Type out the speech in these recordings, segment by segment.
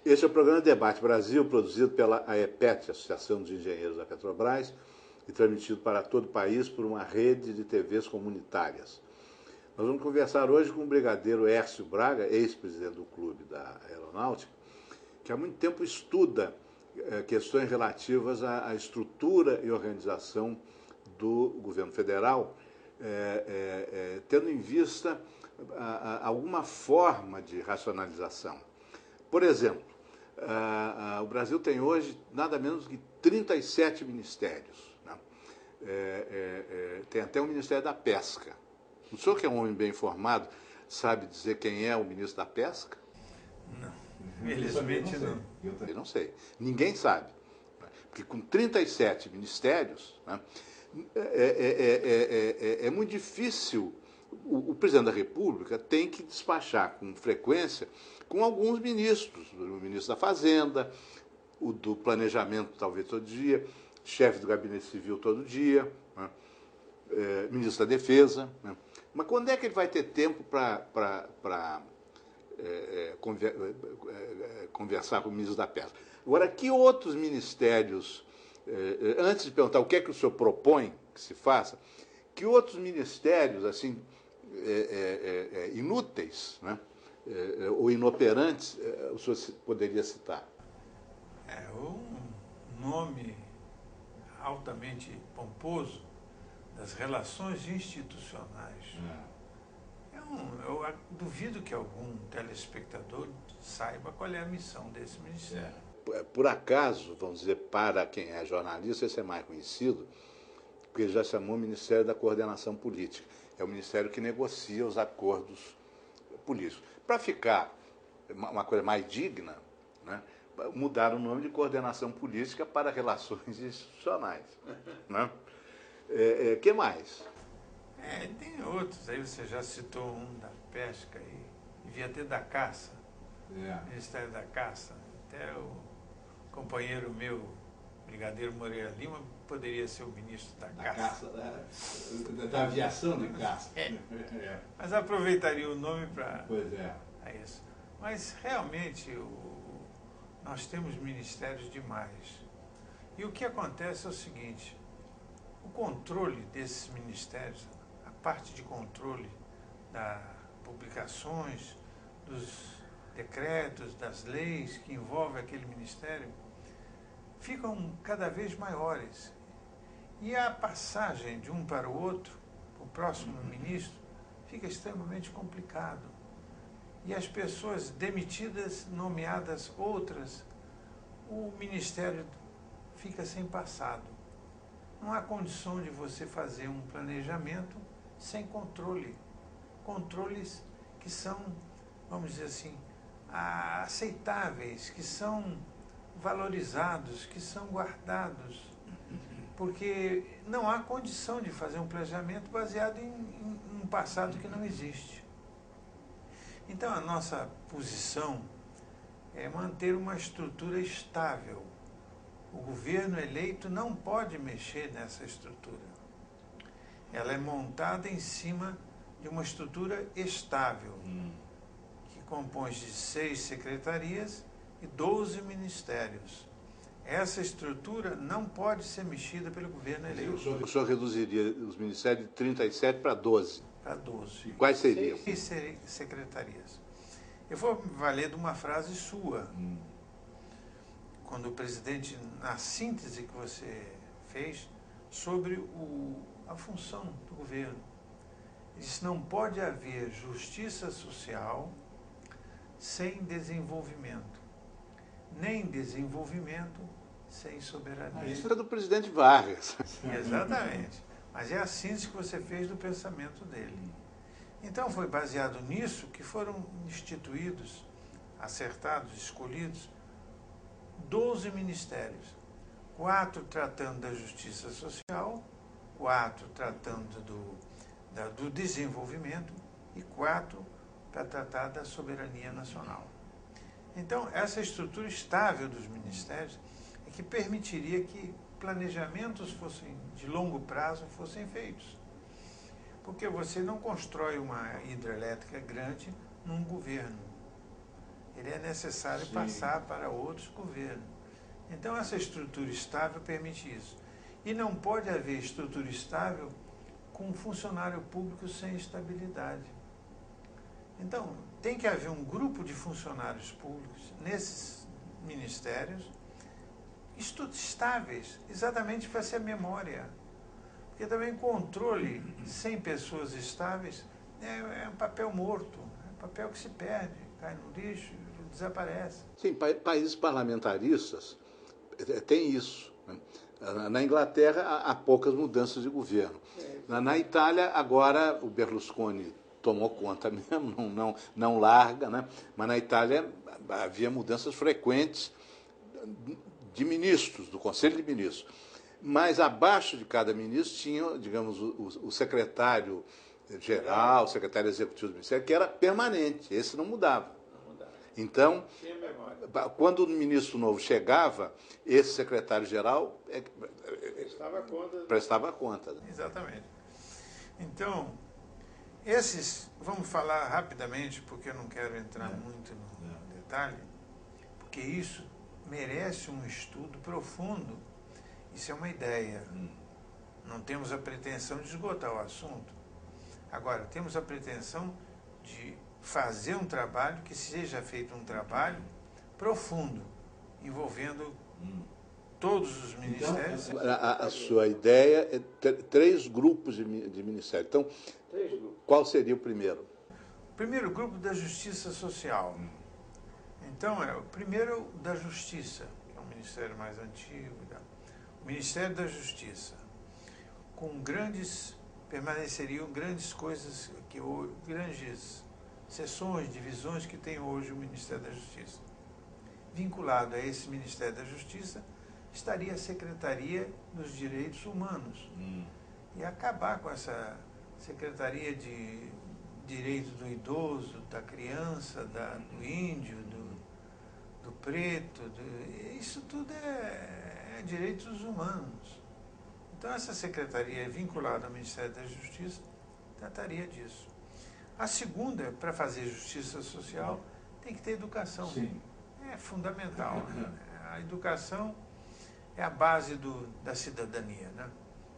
Este é o programa Debate Brasil, produzido pela AEPET, Associação dos Engenheiros da Petrobras, e transmitido para todo o país por uma rede de TVs comunitárias. Nós vamos conversar hoje com o brigadeiro Hércio Braga, ex-presidente do Clube da Aeronáutica, que há muito tempo estuda questões relativas à estrutura e organização do governo federal, tendo em vista alguma forma de racionalização. Por exemplo, o Brasil tem hoje nada menos que 37 ministérios. Né? Tem até o Ministério da Pesca. O senhor, que é um homem bem informado, sabe dizer quem é o ministro da Pesca? Não, felizmente não. Eu também não sei. Ninguém sabe. Porque com 37 ministérios, né, é muito difícil. O presidente da República tem que despachar com frequência com alguns ministros, o ministro da Fazenda, o do Planejamento talvez todo dia, chefe do Gabinete Civil todo dia, né, ministro da Defesa. Né. Mas quando é que ele vai ter tempo para conversar com o ministro da Pesca? Agora, que outros ministérios, antes de perguntar o que é que o senhor propõe que se faça, que outros ministérios, assim, inúteis, né, ou inoperantes, o senhor poderia citar? Um nome altamente pomposo das relações institucionais. Eu duvido que algum telespectador saiba qual é a missão desse ministério. Por acaso, vamos dizer, para quem é jornalista, esse é mais conhecido, porque ele já chamou o Ministério da Coordenação Política. É o ministério que negocia os acordos políticos. Para ficar uma coisa mais digna, né, mudaram o nome de Coordenação Política para Relações Institucionais. Né? Que mais? Tem outros, aí você já citou um da pesca, e devia ter da caça, Ministério da Caça. Até o companheiro meu, brigadeiro Moreira Lima, poderia ser o ministro da Caça. Da aviação de caça. Mas aproveitaria o nome para isso. Mas realmente nós temos ministérios demais. E o que acontece é o seguinte: o controle desses ministérios, a parte de controle das publicações, dos decretos, das leis que envolvem aquele ministério, ficam cada vez maiores. E a passagem de um para o outro, o próximo ministro, fica extremamente complicado. E as pessoas demitidas, nomeadas outras, o ministério fica sem passado. Não há condição de você fazer um planejamento sem controle. Controles que são, vamos dizer assim, aceitáveis, que são valorizados, que são guardados. Porque não há condição de fazer um planejamento baseado em um passado que não existe. Então, a nossa posição é manter uma estrutura estável. O governo eleito não pode mexer nessa estrutura. Ela é montada em cima de uma estrutura estável, que compõe de 6 secretarias e 12 ministérios. Essa estrutura não pode ser mexida pelo governo eleito. O senhor reduziria os ministérios de 37 para 12? Para 12. E quais seriam? 6 secretarias. Eu vou me valer de uma frase sua. Quando o presidente, na síntese que você fez sobre a função do governo, ele disse: não pode haver justiça social sem desenvolvimento, nem desenvolvimento sem soberania. Isso é do presidente Vargas. Exatamente. Mas é a síntese que você fez do pensamento dele. Então foi baseado nisso que foram instituídos, acertados, escolhidos 12 ministérios, 4 tratando da justiça social, 4 tratando do desenvolvimento e 4 para tratar da soberania nacional. Então, essa estrutura estável dos ministérios é que permitiria que planejamentos de longo prazo fossem feitos. Porque você não constrói uma hidrelétrica grande num governo. ele é necessário passar para outros governos. Então, essa estrutura estável permite isso. E não pode haver estrutura estável com um funcionário público sem estabilidade. Então, tem que haver um grupo de funcionários públicos nesses ministérios estáveis, exatamente para ser memória. Porque também controle sem pessoas estáveis é um papel morto, é um papel que se perde, cai no lixo, desaparece. Sim, países parlamentaristas têm isso, né? Na Inglaterra há poucas mudanças de governo. Na Itália, agora, o Berlusconi tomou conta mesmo, não larga, né? Mas na Itália havia mudanças frequentes de ministros, do Conselho de Ministros. Mas abaixo de cada ministro tinha, digamos, o secretário-geral, o secretário executivo do Ministério, que era permanente, esse não mudava. Então, quando o ministro novo chegava, esse secretário-geral prestava conta. Exatamente. Então, vamos falar rapidamente, porque eu não quero entrar muito no detalhe, porque isso merece um estudo profundo. Isso é uma ideia. Não temos a pretensão de esgotar o assunto. Agora, temos a pretensão de fazer um trabalho, que seja feito um trabalho profundo, envolvendo todos os ministérios. Então, a sua ideia é 3 grupos de ministérios. Então, qual seria o primeiro? O primeiro grupo da Justiça Social. Então, o primeiro da Justiça, que é um ministério mais antigo. O Ministério da Justiça, permaneceriam grandes coisas, grandes seções, divisões que tem hoje o Ministério da Justiça. Vinculado a esse Ministério da Justiça estaria a Secretaria dos Direitos Humanos. E acabar com essa Secretaria de Direito do Idoso, da Criança, do Índio, do Preto, isso tudo é direitos humanos. Então, essa secretaria vinculada ao Ministério da Justiça trataria disso. A segunda, para fazer justiça social, tem que ter educação. Sim. É fundamental. Né? A educação é a base da cidadania. Né?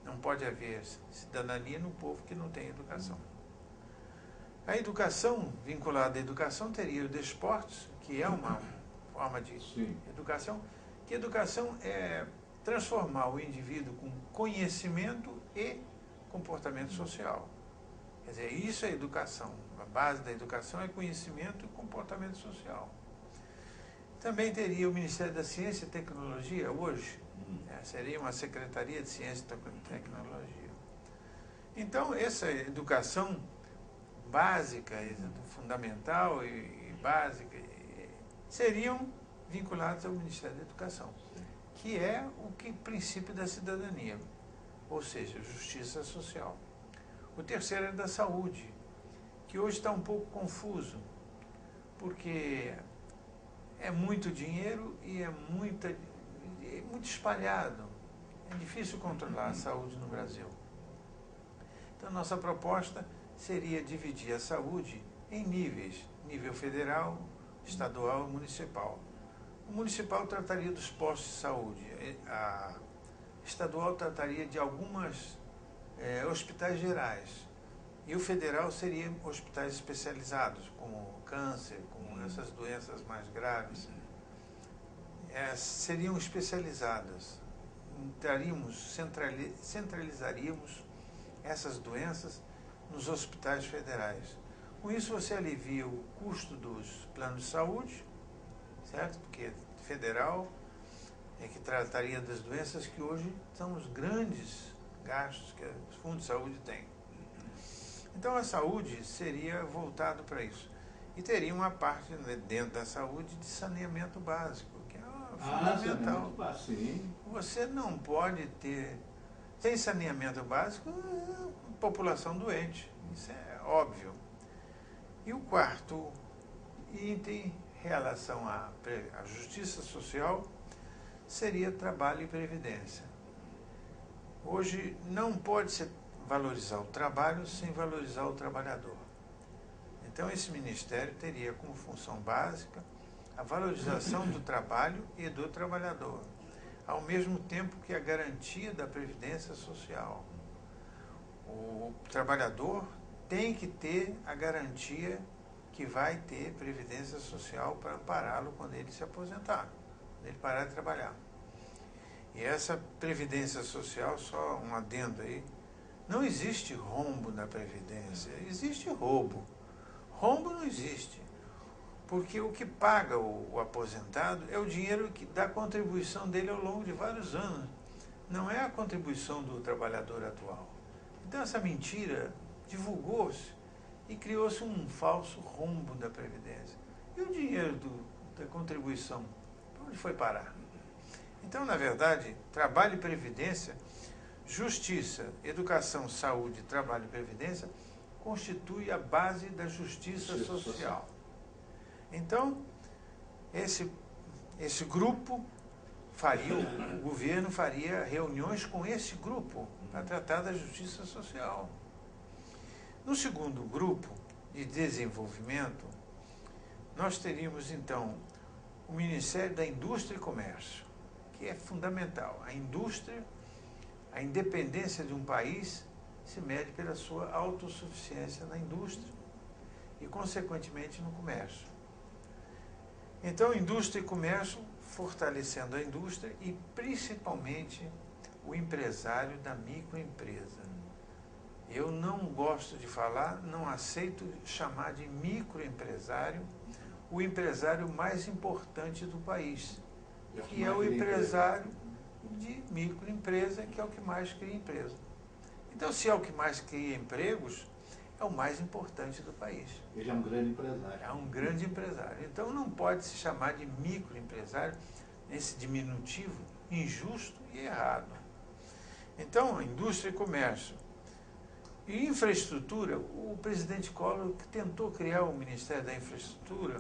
Não pode haver cidadania no povo que não tem educação. A educação, vinculada à educação, teria o desportos, que é uma forma de educação, que educação é transformar o indivíduo com conhecimento e comportamento social. Quer dizer, isso é educação. A base da educação é conhecimento e comportamento social. Também teria o Ministério da Ciência e Tecnologia hoje. Seria uma Secretaria de Ciência e Tecnologia. Então, essa educação básica, fundamental e básica, seriam vinculados ao Ministério da Educação, que é o princípio da cidadania, ou seja, justiça social. O terceiro é da saúde, que hoje está um pouco confuso, porque é muito dinheiro e é muito espalhado. É difícil controlar a saúde no Brasil. Então, nossa proposta seria dividir a saúde em níveis, nível federal, estadual e municipal. O municipal trataria dos postos de saúde, a estadual trataria de algumas hospitais gerais, e o federal seria hospitais especializados, como câncer, como essas doenças mais graves. Seriam especializadas. Centralizaríamos essas doenças nos hospitais federais. Com isso, você alivia o custo dos planos de saúde, certo? Porque federal é que trataria das doenças que hoje são os grandes gastos que os fundos de saúde têm. Então, a saúde seria voltado para isso. E teria uma parte, né, dentro da saúde de saneamento básico, que é fundamental. Você não pode ter, sem saneamento básico, população doente. Isso é óbvio. E o quarto item, em relação à justiça social, seria trabalho e previdência. Hoje não pode se valorizar o trabalho sem valorizar o trabalhador. Então, esse ministério teria como função básica a valorização do trabalho e do trabalhador, ao mesmo tempo que a garantia da previdência social. O trabalhador tem que ter a garantia que vai ter previdência social para ampará-lo quando ele se aposentar, quando ele parar de trabalhar. E essa previdência social, só um adendo aí, não existe rombo na previdência, existe roubo. Rombo não existe, porque o que paga o aposentado é o dinheiro da contribuição dele ao longo de vários anos, não é a contribuição do trabalhador atual. Então essa mentira divulgou-se e criou-se um falso rombo da Previdência. E o dinheiro da contribuição, para onde foi parar? Então, na verdade, trabalho e previdência, justiça, educação, saúde, trabalho e previdência constitui a base da justiça social. Então, esse grupo faria, o governo faria reuniões com esse grupo para tratar da justiça social. No segundo grupo de desenvolvimento, nós teríamos então o Ministério da Indústria e Comércio, que é fundamental. A indústria, a independência de um país se mede pela sua autossuficiência na indústria e, consequentemente, no comércio. Então, indústria e comércio, fortalecendo a indústria e, principalmente, o empresário da microempresa. Eu não gosto de falar, não aceito chamar de microempresário o empresário mais importante do país, que é o empresário de microempresa, que é o que mais cria empresa. Então, se é o que mais cria empregos, é o mais importante do país. Ele é um grande empresário. É um grande empresário. Então, não pode se chamar de microempresário, esse diminutivo injusto e errado. Então, indústria e comércio. E infraestrutura, o presidente Collor tentou criar o Ministério da Infraestrutura.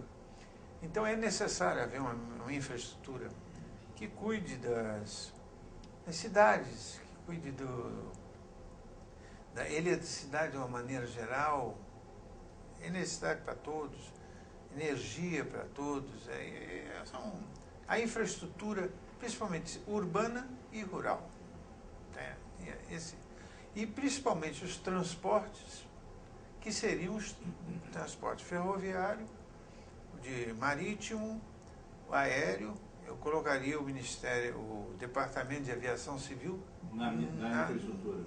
Então, é necessário haver uma infraestrutura que cuide das cidades, que cuide da eletricidade de uma maneira geral, eletricidade para todos, energia para todos, a infraestrutura, principalmente urbana e rural. E principalmente os transportes, que seriam os transportes ferroviário, de marítimo, aéreo. Eu colocaria o Ministério, o Departamento de Aviação Civil na infraestrutura,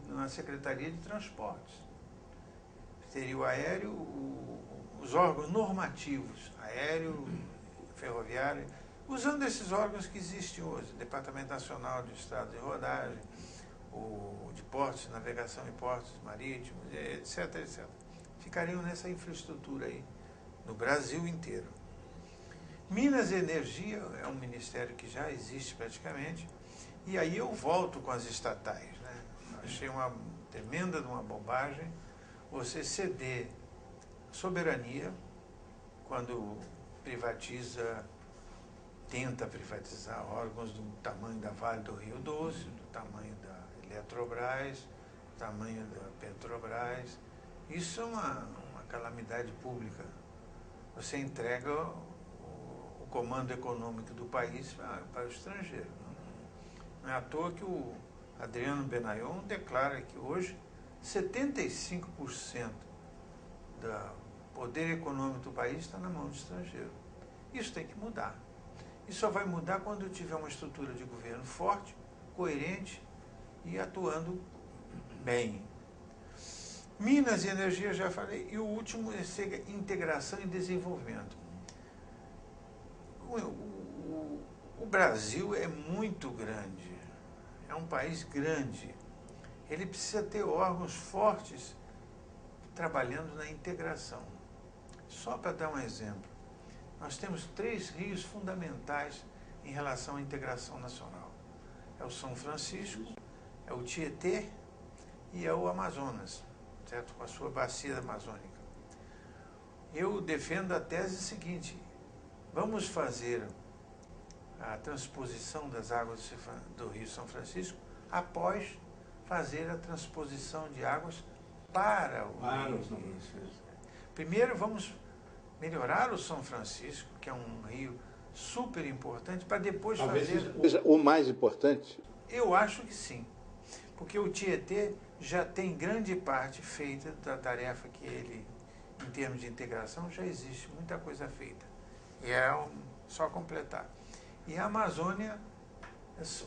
na Secretaria de Transportes. Seria o aéreo, os órgãos normativos, aéreo, ferroviário, usando esses órgãos que existem hoje, Departamento Nacional de Estrada de Rodagem, o de portos, navegação e portos marítimos, etc, etc. Ficariam nessa infraestrutura aí, no Brasil inteiro. Minas e Energia é um ministério que já existe praticamente, e aí eu volto com as estatais, né? Achei uma tremenda de uma bobagem você ceder soberania quando privatiza, tenta privatizar órgãos do tamanho da Vale do Rio Doce, do tamanho da Eletrobras, do tamanho da Petrobras. Isso é uma calamidade pública. Você entrega o comando econômico do país para o estrangeiro. Não é à toa que o Adriano Benayon declara que hoje 75% do poder econômico do país está na mão do estrangeiro. Isso tem que mudar. Isso só vai mudar quando tiver uma estrutura de governo forte, coerente e atuando bem. Minas e Energia, já falei. E o último é integração e desenvolvimento. O Brasil é muito grande. É um país grande. Ele precisa ter órgãos fortes trabalhando na integração. Só para dar um exemplo, nós temos 3 rios fundamentais em relação à integração nacional. É o São Francisco, é o Tietê e é o Amazonas, certo? Com a sua bacia amazônica. Eu defendo a tese seguinte: vamos fazer a transposição das águas do Rio São Francisco após fazer a transposição de águas para o Rio São Francisco. Primeiro vamos melhorar o São Francisco, que é um rio super importante, para depois talvez fazer... seja o mais importante? Eu acho que sim, porque o Tietê já tem grande parte feita da tarefa que ele, em termos de integração, já existe muita coisa feita. E é só completar. E a Amazônia,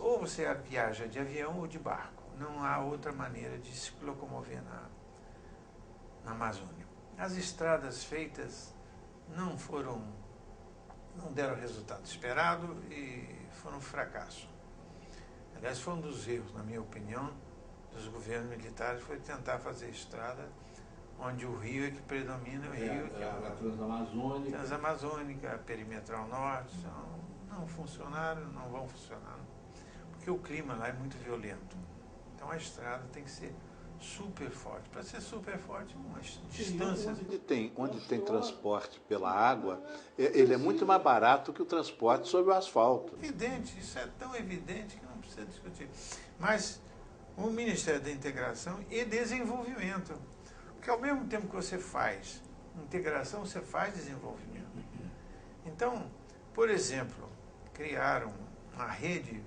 ou você viaja de avião ou de barco. Não há outra maneira de se locomover na Amazônia. As estradas feitas não deram o resultado esperado e foram um fracasso. Aliás, foi um dos erros, na minha opinião, dos governos militares, foi tentar fazer estrada onde o rio é que predomina, o rio que é a Transamazônica. Transamazônica, a Perimetral Norte, não funcionaram, não vão funcionar, porque o clima lá é muito violento. Então a estrada tem que ser super forte. Para ser super forte, uma distância... Onde tem transporte pela água, ele é muito mais barato que o transporte sobre o asfalto. Evidente, isso é tão evidente que não precisa discutir. Mas o Ministério da Integração e Desenvolvimento, porque ao mesmo tempo que você faz integração, você faz desenvolvimento. Então, por exemplo, criaram uma rede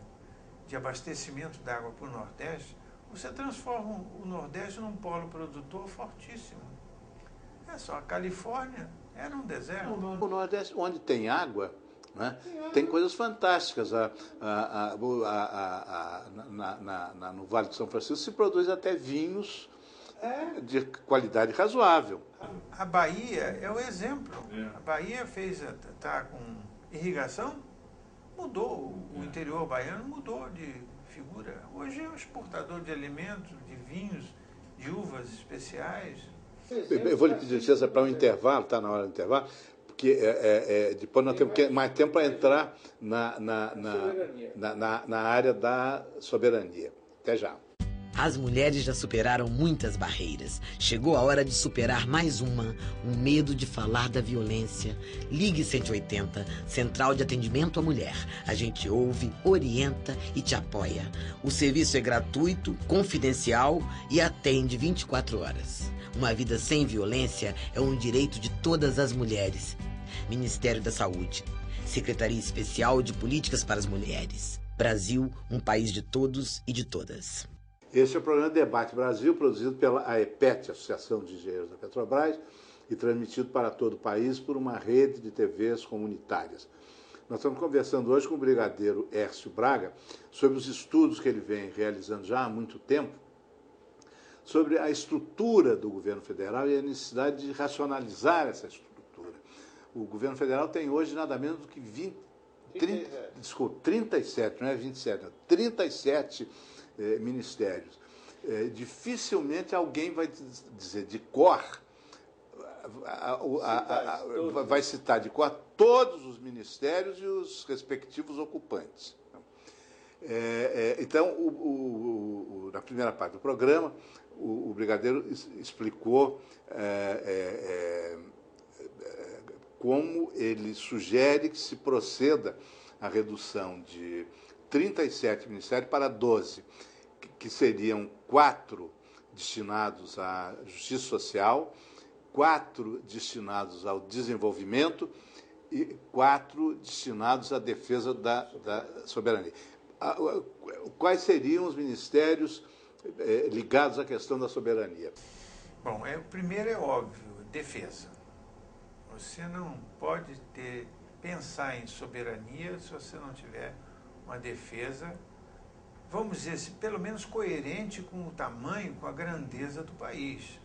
de abastecimento de água para o Nordeste, você transforma o Nordeste num polo produtor fortíssimo. É só, a Califórnia era um deserto. O Nordeste, onde tem água, né, tem coisas fantásticas. No Vale do São Francisco se produz até vinhos de qualidade razoável. A Bahia é o exemplo. A Bahia está com irrigação, mudou. O interior baiano mudou de figura. Hoje é um exportador de alimentos, de vinhos, de uvas especiais. Eu vou lhe pedir licença para um intervalo, está na hora do intervalo, porque depois nós temos mais tempo para entrar na área da soberania. Até já. As mulheres já superaram muitas barreiras. Chegou a hora de superar mais uma, o medo de falar da violência. Ligue 180, Central de Atendimento à Mulher. A gente ouve, orienta e te apoia. O serviço é gratuito, confidencial e atende 24 horas. Uma vida sem violência é um direito de todas as mulheres. Ministério da Saúde. Secretaria Especial de Políticas para as Mulheres. Brasil, um país de todos e de todas. Este é o programa Debate Brasil, produzido pela AEPET, Associação de Engenheiros da Petrobras, e transmitido para todo o país por uma rede de TVs comunitárias. Nós estamos conversando hoje com o brigadeiro Hércio Braga sobre os estudos que ele vem realizando já há muito tempo, sobre a estrutura do governo federal e a necessidade de racionalizar essa estrutura. O governo federal tem hoje nada menos do que 37, não é 27, não, 37 ministérios. Dificilmente alguém vai dizer de cor, vai citar de cor todos os ministérios e os respectivos ocupantes. Então, na primeira parte do programa, o brigadeiro explicou como ele sugere que se proceda à redução de 37 ministérios para 12, que seriam 4 destinados à justiça social, 4 destinados ao desenvolvimento e 4 destinados à defesa da soberania. Quais seriam os ministérios ligados à questão da soberania? Bom, o primeiro é óbvio, defesa. Você não pode pensar em soberania se você não tiver uma defesa, vamos dizer, pelo menos coerente com o tamanho, com a grandeza do país.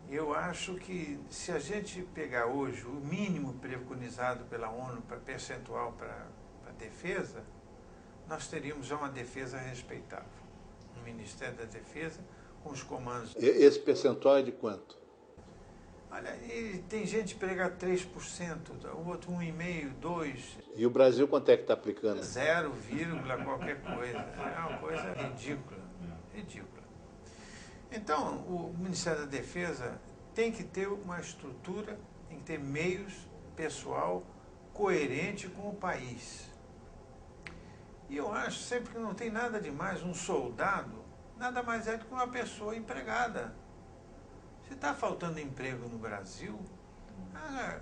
Eu acho que se a gente pegar hoje o mínimo preconizado pela ONU para percentual para a defesa, nós teríamos já uma defesa respeitável. Um Ministério da Defesa com os comandos... Esse percentual é de quanto? Olha, e tem gente que prega 3%, o outro 1,5%, 2%. E o Brasil quanto é que está aplicando? 0, qualquer coisa. É uma coisa ridícula. Ridícula. Então, o Ministério da Defesa tem que ter uma estrutura, tem que ter meios, pessoal, coerente com o país. E eu acho sempre que não tem nada demais um soldado, nada mais é do que uma pessoa empregada. Se está faltando emprego no Brasil, a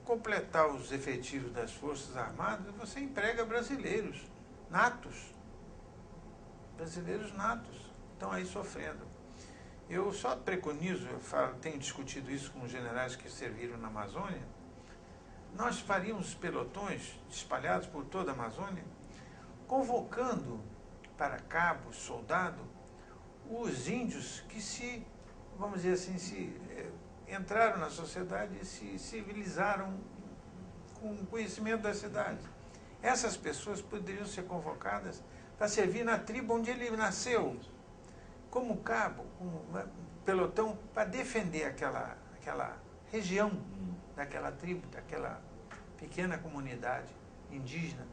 completar os efetivos das Forças Armadas, você emprega brasileiros natos. Brasileiros natos estão aí sofrendo. Eu só preconizo, tenho discutido isso com os generais que serviram na Amazônia, nós faríamos pelotões espalhados por toda a Amazônia, convocando para cabos, soldado, os índios que se, vamos dizer assim, entraram na sociedade e se civilizaram com o conhecimento da cidade. Essas pessoas poderiam ser convocadas para servir na tribo onde ele nasceu, como cabo, como pelotão, para defender aquela região daquela tribo, daquela pequena comunidade indígena.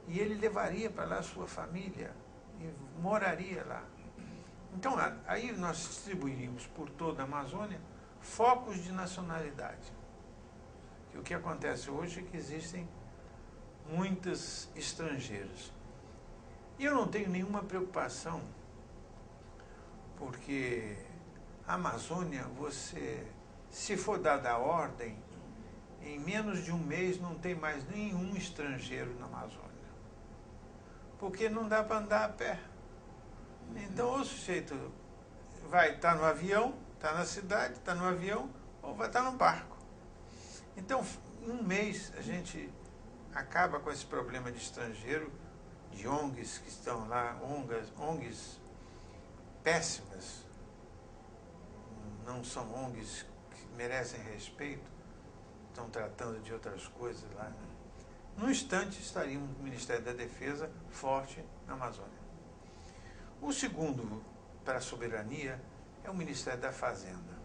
E ele levaria para lá a sua família e moraria lá. Então, aí nós distribuiríamos por toda a Amazônia focos de nacionalidade. E o que acontece hoje é que existem muitos estrangeiros. E eu não tenho nenhuma preocupação, porque a Amazônia, se for dada a ordem, em menos de um mês não tem mais nenhum estrangeiro na Amazônia. Porque não dá para andar a pé. Então, o sujeito vai estar no avião, está na cidade, está no avião, ou vai estar no barco. Então, em um mês, a gente acaba com esse problema de estrangeiro, de ONGs que estão lá, ONGs péssimas, não são ONGs que merecem respeito, estão tratando de outras coisas lá. Num instante, estaríamos no Ministério da Defesa forte na Amazônia. O segundo, para a soberania, é o Ministério da Fazenda.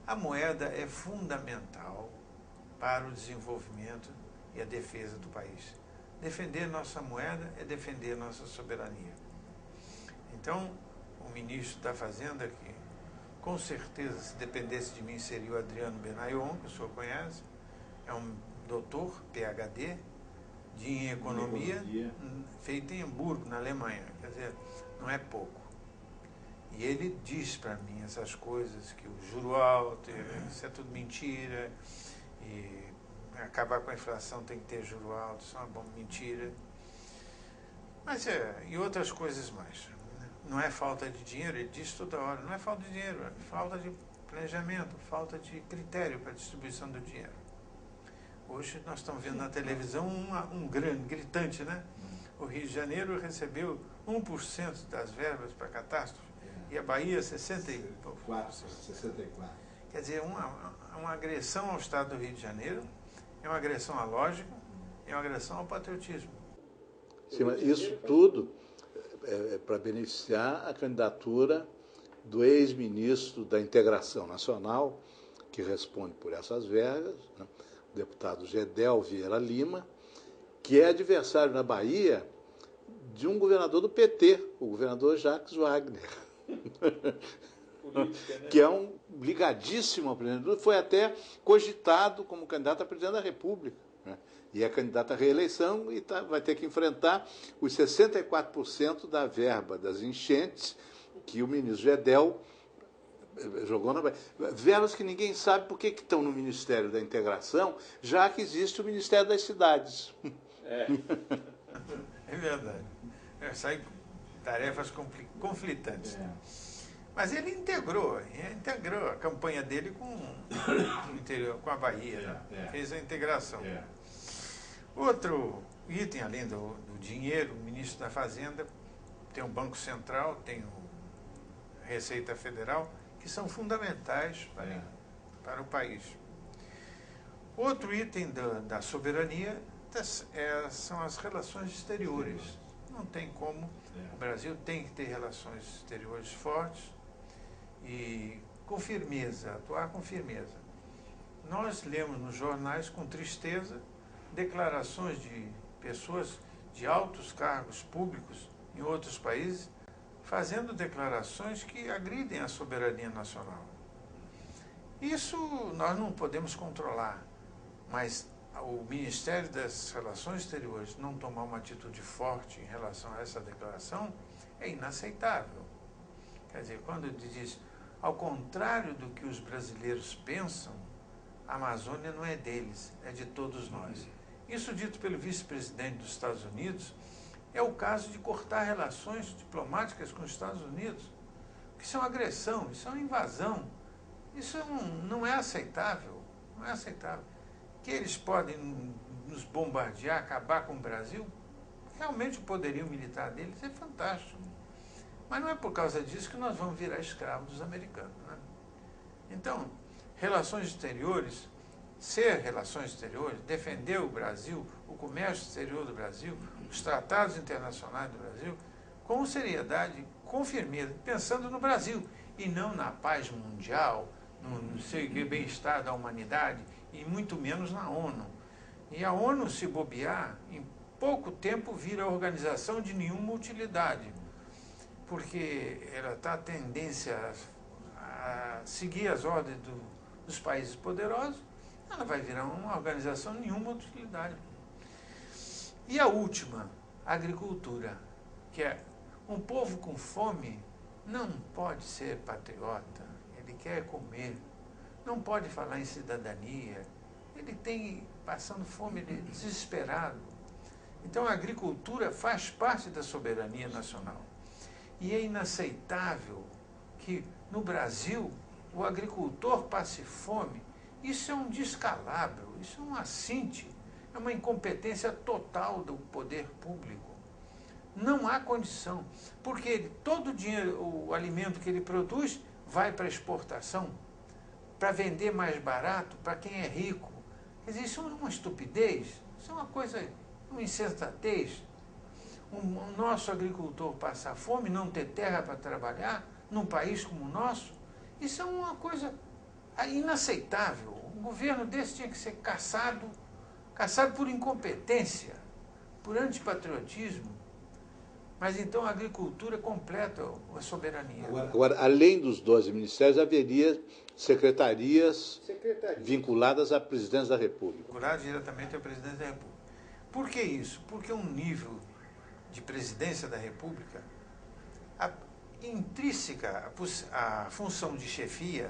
A moeda é fundamental para o desenvolvimento e a defesa do país. Defender nossa moeda é defender nossa soberania. Então, o ministro da Fazenda, que com certeza, se dependesse de mim, seria o Adriano Benayon, que o senhor conhece, é um doutor, PhD, em economia, feito em Hamburgo, na Alemanha. Quer dizer, não é pouco. E ele diz para mim essas coisas, que o juro alto, isso é tudo mentira, e acabar com a inflação tem que ter juro alto, isso é uma mentira. Mas e outras coisas mais. Não é falta de dinheiro, ele diz toda hora, não é falta de dinheiro, é falta de planejamento, falta de critério para a distribuição do dinheiro. Hoje nós estamos vendo na televisão um grande, gritante, né? O Rio de Janeiro recebeu 1% das verbas para catástrofe e a Bahia 64%. Quer dizer, uma agressão ao Estado do Rio de Janeiro, é uma agressão à lógica, é uma agressão ao patriotismo. Sim, mas isso tudo é para beneficiar a candidatura do ex-ministro da Integração Nacional, que responde por essas verbas, né? O deputado Gedel Vieira Lima, que é adversário na Bahia de um governador do PT, o governador Jacques Wagner. Política, né? Que é um ligadíssimo ao presidente Lula, foi até cogitado como candidato a presidente da República, né? E é candidato à reeleição e vai ter que enfrentar os 64% da verba das enchentes que o ministro Gedel jogou na Bahia. Verbas que ninguém sabe por que estão no Ministério da Integração, já que existe o Ministério das Cidades. É verdade. Saem tarefas conflitantes. Mas ele integrou a campanha dele com a Bahia, né? Fez a integração. Outro item, além do dinheiro, o ministro da Fazenda tem o Banco Central, tem a Receita Federal, que são fundamentais para o país. Outro item da soberania são as relações exteriores. Não tem como, o Brasil tem que ter relações exteriores fortes e com firmeza, atuar com firmeza. Nós lemos nos jornais com tristeza declarações de pessoas de altos cargos públicos em outros países fazendo declarações que agridem a soberania nacional. Isso nós não podemos controlar, mas o Ministério das Relações Exteriores não tomar uma atitude forte em relação a essa declaração é inaceitável. Quer dizer, quando ele diz, ao contrário do que os brasileiros pensam, a Amazônia não é deles, é de todos nós. Isso dito pelo vice-presidente dos Estados Unidos, é o caso de cortar relações diplomáticas com os Estados Unidos. Isso é uma agressão, isso é uma invasão. Isso não é aceitável, não é aceitável. Que eles podem nos bombardear, acabar com o Brasil, realmente o poderio militar deles é fantástico. Mas não é por causa disso que nós vamos virar escravos dos americanos, né? Então, relações exteriores, ser relações exteriores, defender o Brasil, o comércio exterior do Brasil, os tratados internacionais do Brasil, com seriedade, com firmeza, pensando no Brasil, e não na paz mundial, no bem-estar da humanidade, e muito menos na ONU. E a ONU, se bobear, em pouco tempo vira a organização de nenhuma utilidade, porque ela está a tendência a seguir as ordens dos países poderosos, ela vai virar uma organização de nenhuma utilidade. E a última, a agricultura, que é um povo com fome não pode ser patriota, ele quer comer, não pode falar em cidadania, ele tem, passando fome, ele é desesperado. Então a agricultura faz parte da soberania nacional. E é inaceitável que no Brasil o agricultor passe fome. Isso é um descalabro, isso é um assinte, é uma incompetência total do poder público. Não há condição, porque todo o dinheiro, o alimento que ele produz vai para exportação, para vender mais barato para quem é rico. Quer dizer, isso é uma estupidez, isso é uma coisa, uma insensatez. O nosso agricultor passar fome, não ter terra para trabalhar, num país como o nosso, isso é uma coisa inaceitável. Um governo desse tinha que ser caçado por incompetência, por antipatriotismo. Mas então a agricultura completa a soberania. Agora, além dos 12 ministérios, haveria secretarias vinculadas à presidência da República. Vinculadas diretamente à presidência da República. Por que isso? Porque um nível de presidência da República, intrínseca à função de chefia,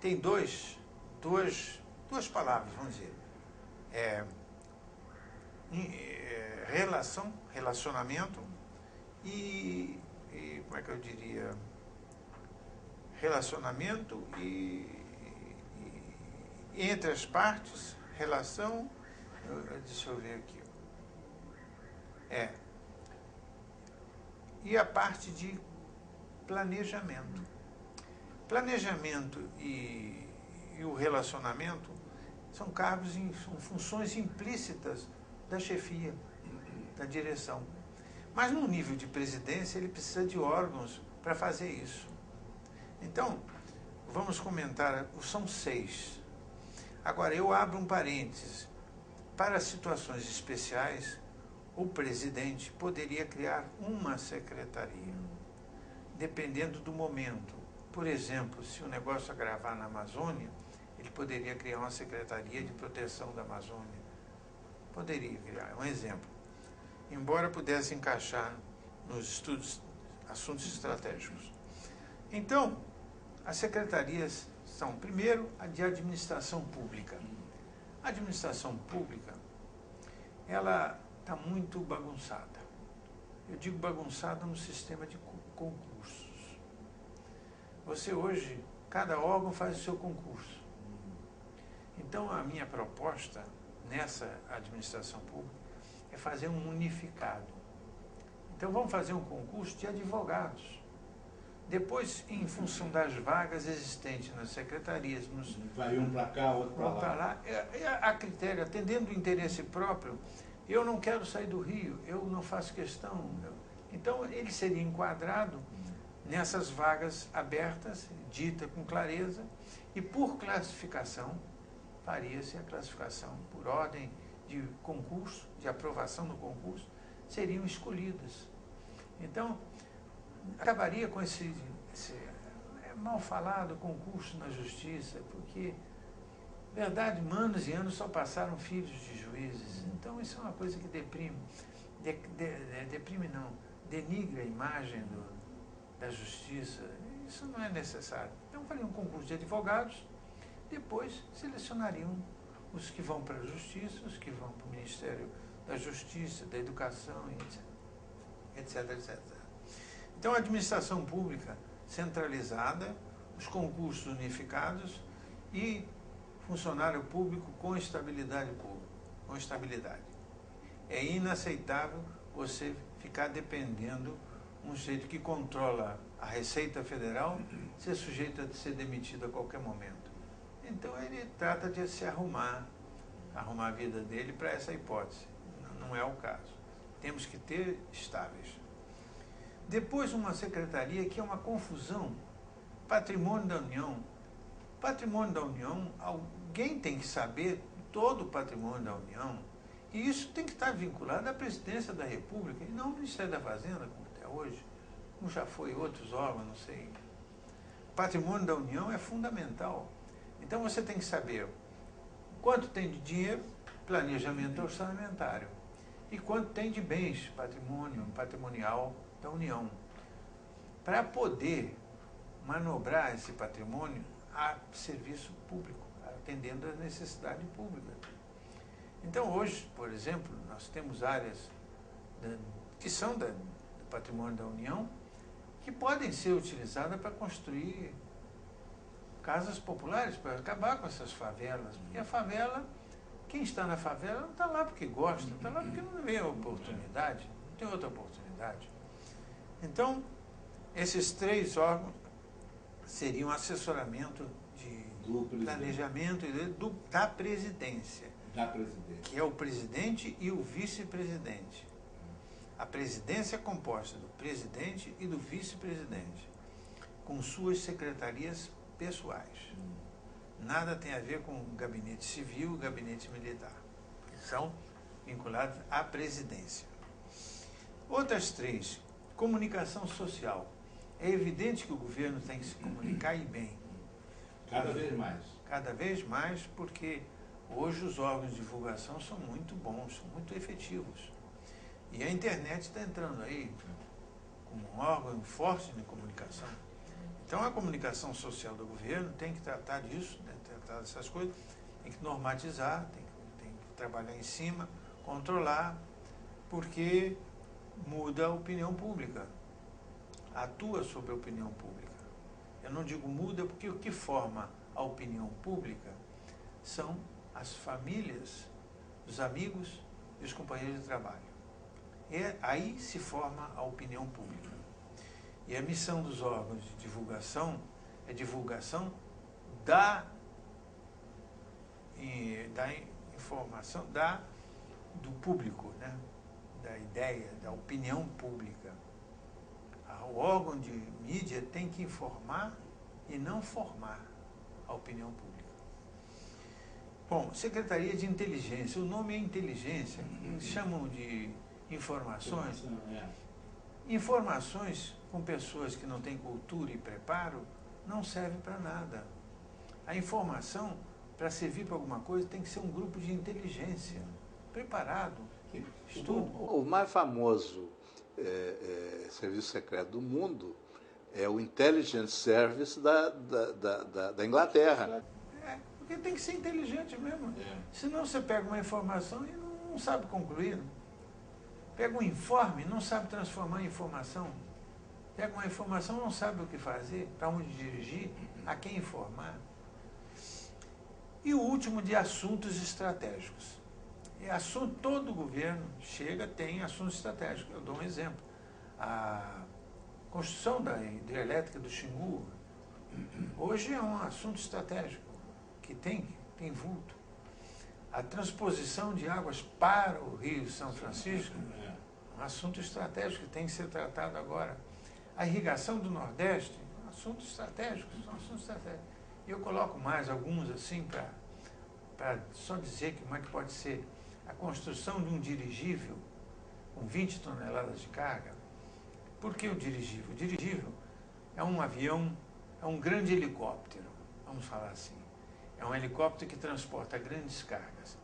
tem duas palavras, vamos dizer. Relacionamento e como é que eu diria? Relacionamento e entre as partes, relação, deixa eu ver aqui. E a parte de planejamento. Planejamento e o relacionamento são cargos, são funções implícitas da chefia, da direção. Mas no nível de presidência ele precisa de órgãos para fazer isso. Então, vamos comentar, são 6. Agora, eu abro um parênteses. Para situações especiais, o presidente poderia criar uma secretaria, dependendo do momento. Por exemplo, se o negócio agravar na Amazônia, ele poderia criar uma secretaria de proteção da Amazônia. Poderia criar, um exemplo. Embora pudesse encaixar nos estudos, assuntos estratégicos. Então, as secretarias são, primeiro, a de administração pública. A administração pública, ela está muito bagunçada. Eu digo bagunçada no sistema de concursos. Você hoje, cada órgão faz o seu concurso. Então, a minha proposta nessa administração pública é fazer um unificado. Então, vamos fazer um concurso de advogados. Depois, em função das vagas existentes nas secretarias... Vai um para cá, outro para lá. A critério, atendendo o interesse próprio, eu não quero sair do Rio, eu não faço questão. Então, ele seria enquadrado nessas vagas abertas, dita com clareza, e por classificação, faria-se a classificação por ordem de concurso, de aprovação do concurso, seriam escolhidas. Então, acabaria com esse mal falado concurso na justiça, porque, verdade, anos e anos só passaram filhos de juízes. Então, isso é uma coisa que deprime. Deprime não, denigra a imagem da justiça. Isso não é necessário. Então, faria um concurso de advogados, depois selecionariam os que vão para a Justiça, os que vão para o Ministério da Justiça, da Educação, etc, etc. Então, a administração pública centralizada, os concursos unificados e funcionário público com estabilidade pública, com estabilidade. É inaceitável você ficar dependendo um sujeito que controla a Receita Federal ser sujeito a ser demitido a qualquer momento. Então ele trata de se arrumar a vida dele para essa hipótese. Não é o caso. Temos que ter estáveis. Depois uma secretaria que é uma confusão. Patrimônio da União. Patrimônio da União, alguém tem que saber todo o patrimônio da União, e isso tem que estar vinculado à Presidência da República, e não ao Ministério da Fazenda, como até hoje, como já foi outros órgãos, não sei. O patrimônio da União é fundamental. Então você tem que saber quanto tem de dinheiro, planejamento orçamentário, e quanto tem de bens, patrimonial da União, para poder manobrar esse patrimônio a serviço público, atendendo à necessidade pública. Então hoje, por exemplo, nós temos áreas que são do patrimônio da União que podem ser utilizadas para construir casas populares, para acabar com essas favelas. Porque a favela, quem está na favela não está lá porque gosta, está lá porque não vê oportunidade, não tem outra oportunidade. Então, esses três órgãos seriam assessoramento de planejamento da presidência, que é o presidente e o vice-presidente. A presidência é composta do presidente e do vice-presidente, com suas secretarias pessoais. Nada tem a ver com o gabinete civil e o gabinete militar, que são vinculados à presidência. Outras três, comunicação social. É evidente que o governo tem que se comunicar e bem. Cada vez mais. Cada vez mais, porque hoje os órgãos de divulgação são muito bons, são muito efetivos. E a internet está entrando aí como um órgão forte de comunicação. Então a comunicação social do governo tem que tratar disso, tem que tratar dessas coisas, tem que normatizar, tem que trabalhar em cima, controlar, porque muda a opinião pública, atua sobre a opinião pública. Eu não digo muda porque o que forma a opinião pública são as famílias, os amigos e os companheiros de trabalho. Aí se forma a opinião pública. E a missão dos órgãos de divulgação é divulgação da informação do público, né? Da ideia, da opinião pública. O órgão de mídia tem que informar e não formar a opinião pública. Bom, Secretaria de Inteligência, o nome é inteligência, chamam de informações. Informações com pessoas que não têm cultura e preparo não serve para nada. A informação, para servir para alguma coisa, tem que ser um grupo de inteligência, preparado, estudo. O mais famoso serviço secreto do mundo é o Intelligence Service da Inglaterra. Porque tem que ser inteligente mesmo. Senão você pega uma informação e não sabe concluir. Pega um informe, não sabe transformar em informação. Pega uma informação, não sabe o que fazer, para onde dirigir, a quem informar. E o último, de assuntos estratégicos. Todo governo chega, tem assuntos estratégicos. Eu dou um exemplo. A construção da hidrelétrica do Xingu hoje é um assunto estratégico que tem vulto. A transposição de águas para o Rio São Francisco é um assunto estratégico que tem que ser tratado agora. A irrigação do Nordeste é um assunto estratégico, são assuntos estratégicos. E eu coloco mais alguns assim para só dizer como é que pode ser a construção de um dirigível com 20 toneladas de carga. Por que o dirigível? O dirigível é um avião, é um grande helicóptero, vamos falar assim. É um helicóptero que transporta grandes cargas.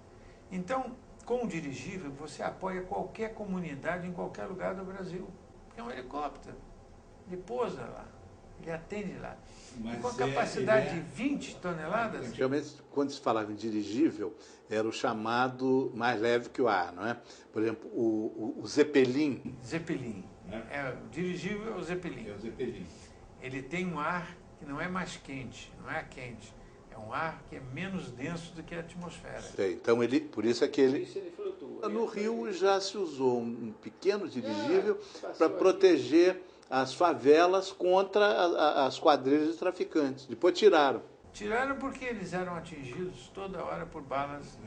Então, com o dirigível, você apoia qualquer comunidade em qualquer lugar do Brasil. É um helicóptero. Ele pousa lá. Ele atende lá. E com a capacidade de 20 toneladas... Antigamente, quando se falava em dirigível, era o chamado mais leve que o ar, não é? Por exemplo, o Zeppelin. Zeppelin. O dirigível é o Zeppelin. É o Zeppelin. Ele tem um ar que não é mais quente, não é quente. É um ar que é menos denso do que a atmosfera. Sei, então, por isso é que ele flutua. No Rio já se usou um pequeno dirigível para proteger as favelas contra as quadrilhas de traficantes. Depois tiraram. Tiraram porque eles eram atingidos toda hora por balas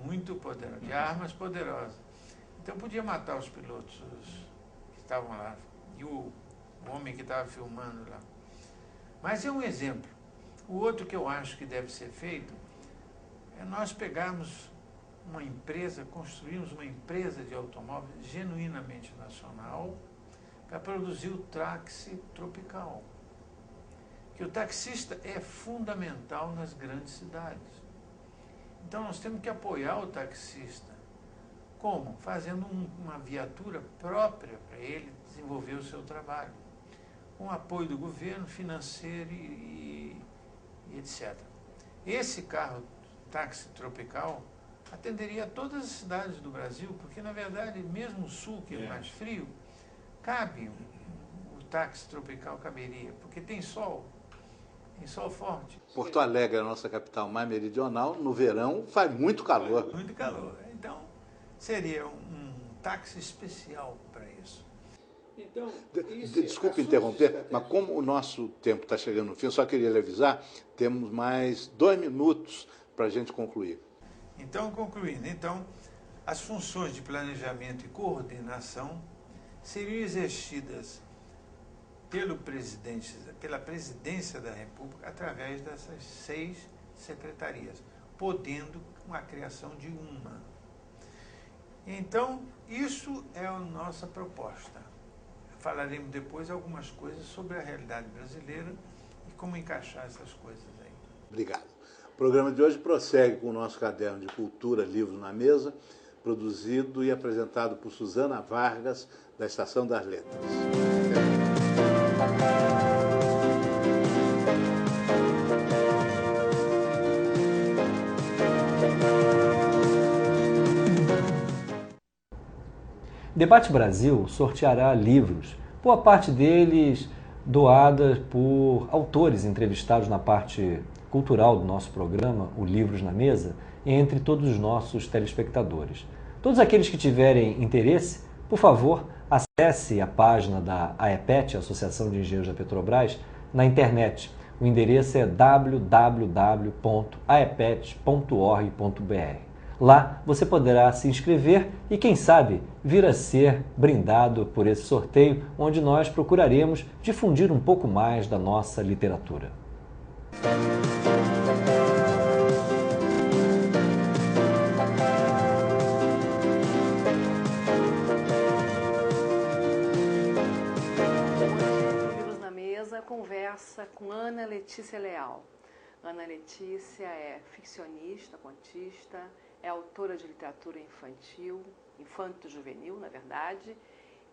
muito poderosas, de armas poderosas. Então podia matar os pilotos que estavam lá e o homem que estava filmando lá. Mas é um exemplo. O outro que eu acho que deve ser feito é nós pegarmos uma empresa, construirmos uma empresa de automóveis genuinamente nacional para produzir o táxi tropical. Que o taxista é fundamental nas grandes cidades. Então nós temos que apoiar o taxista. Como? Fazendo uma viatura própria para ele desenvolver o seu trabalho. Com apoio do governo, financeiro e etc. Esse carro táxi tropical atenderia a todas as cidades do Brasil, porque na verdade, mesmo o sul, que é mais frio, cabe, o táxi tropical caberia, porque tem sol forte. Porto Alegre é a nossa capital mais meridional, no verão faz muito calor. Muito calor. Então, seria um táxi especial para isso. Então, desculpe interromper, mas como o nosso tempo está chegando no fim, eu só queria lhe avisar, temos mais 2 minutos para a gente concluir. Então, concluindo, as funções de planejamento e coordenação seriam exercidas pela Presidência da República através dessas 6 secretarias, podendo a criação de uma. Então, isso é a nossa proposta. Falaremos depois algumas coisas sobre a realidade brasileira e como encaixar essas coisas aí. Obrigado. O programa de hoje prossegue com o nosso caderno de cultura, Livros na Mesa, produzido e apresentado por Suzana Vargas, da Estação das Letras. Debate Brasil sorteará livros, boa parte deles doadas por autores entrevistados na parte cultural do nosso programa, o Livros na Mesa, entre todos os nossos telespectadores. Todos aqueles que tiverem interesse, por favor, acesse a página da AEPET, Associação de Engenheiros da Petrobras, na internet. O endereço é www.aepet.org.br. Lá você poderá se inscrever e, quem sabe, vir a ser brindado por esse sorteio, onde nós procuraremos difundir um pouco mais da nossa literatura. Livros na Mesa conversa com Ana Letícia Leal. Ana Letícia é ficcionista, contista, é autora de literatura infantil, infanto-juvenil, na verdade,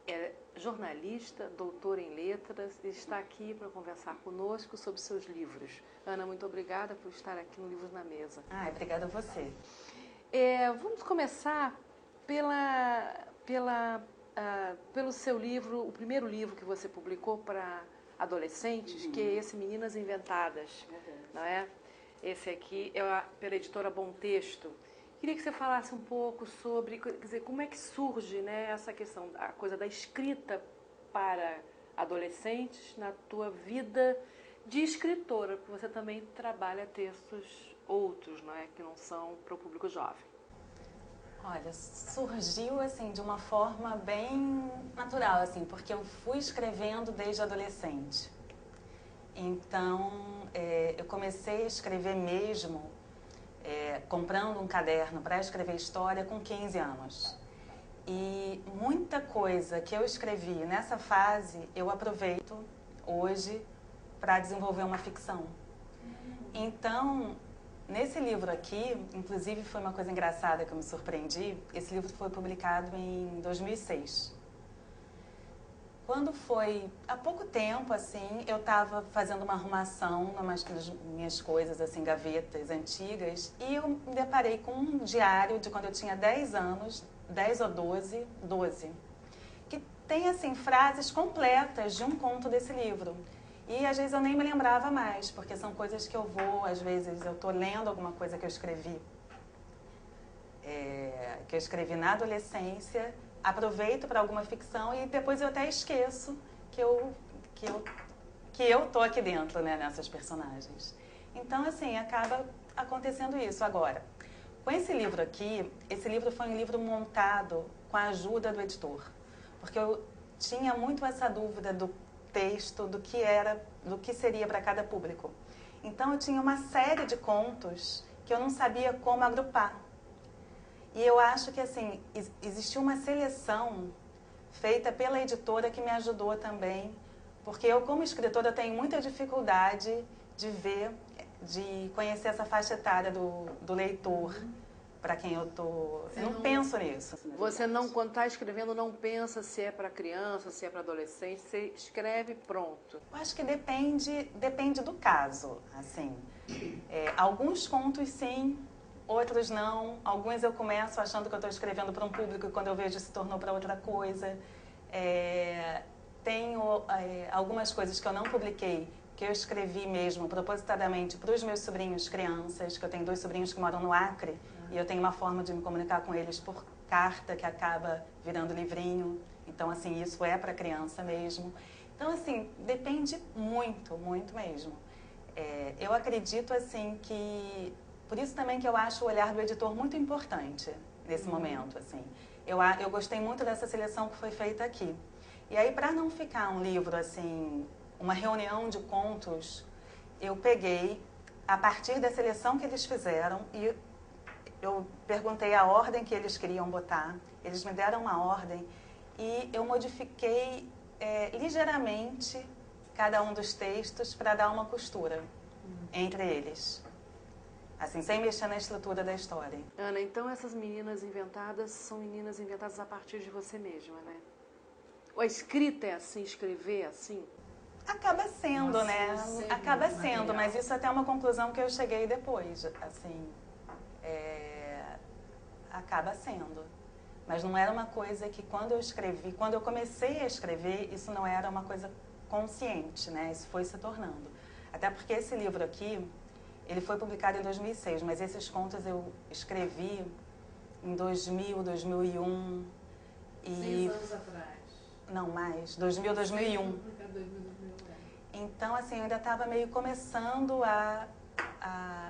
é jornalista, doutora em letras e está aqui para conversar conosco sobre seus livros. Ana, muito obrigada por estar aqui no Livros na Mesa. Obrigada a você. Vamos começar pelo seu livro, o primeiro livro que você publicou para adolescentes, que é esse Meninas Inventadas, não é? Esse aqui é pela editora Bom Texto. Queria que você falasse um pouco sobre, quer dizer, como é que surge, né, essa questão, a coisa da escrita para adolescentes na tua vida de escritora, porque você também trabalha textos outros, não é, que não são para o público jovem. Olha, surgiu assim de uma forma bem natural, assim, porque eu fui escrevendo desde adolescente. Então, eu comecei a escrever mesmo comprando um caderno para escrever história com 15 anos. E muita coisa que eu escrevi nessa fase, eu aproveito hoje para desenvolver uma ficção. Então, nesse livro aqui, inclusive foi uma coisa engraçada que eu me surpreendi, esse livro foi publicado em 2006. Quando foi há pouco tempo, assim, eu estava fazendo uma arrumação nas minhas coisas, assim, gavetas antigas, e eu me deparei com um diário de quando eu tinha 10 anos, 10 ou 12, que tem, assim, frases completas de um conto desse livro. E às vezes eu nem me lembrava mais, porque são coisas que eu vou, às vezes eu estou lendo alguma coisa que eu escrevi na adolescência, aproveito para alguma ficção e depois eu até esqueço que eu tô aqui dentro, né, nessas personagens. Então, assim, acaba acontecendo isso. Agora, com esse livro aqui, esse livro foi um livro montado com a ajuda do editor, porque eu tinha muito essa dúvida do texto, do que seria para cada público. Então, eu tinha uma série de contos que eu não sabia como agrupar. E eu acho que, assim, existiu uma seleção feita pela editora que me ajudou também, porque eu, como escritora, tenho muita dificuldade de conhecer essa faixa etária do leitor, para quem eu tô... Eu não penso nisso. Você não, quando está escrevendo, não pensa se é para criança, se é para adolescente, você escreve pronto. Eu acho que depende do caso, assim. Alguns contos, sim, outros não. Alguns eu começo achando que eu estou escrevendo para um público e quando eu vejo se tornou para outra coisa. Tenho algumas coisas que eu não publiquei, que eu escrevi mesmo propositadamente para os meus sobrinhos crianças, que eu tenho 2 sobrinhos que moram no Acre, e eu tenho uma forma de me comunicar com eles por carta, que acaba virando livrinho. Então, assim, isso é para criança mesmo. Então, assim, depende muito, muito mesmo. Eu acredito, assim, que... Por isso também que eu acho o olhar do editor muito importante nesse momento, assim. Eu gostei muito dessa seleção que foi feita aqui. E aí, para não ficar um livro, assim, uma reunião de contos, eu peguei, a partir da seleção que eles fizeram, e eu perguntei a ordem que eles queriam botar, eles me deram uma ordem, e eu modifiquei ligeiramente cada um dos textos para dar uma costura entre eles. Assim, sem mexer na estrutura da história. Ana, então essas meninas inventadas são meninas inventadas a partir de você mesma, né? A escrita é assim, escrever é assim? Acaba sendo, né? Acaba sendo, mas isso até é uma conclusão que eu cheguei depois, assim. Acaba sendo. Mas não era uma coisa que quando eu comecei a escrever, isso não era uma coisa consciente, né? Isso foi se tornando. Até porque esse livro aqui, ele foi publicado em 2006, mas esses contos eu escrevi em 2000, 2001 e... 6 anos atrás. Não, mais. 2000, 2001. Então, assim, eu ainda estava meio começando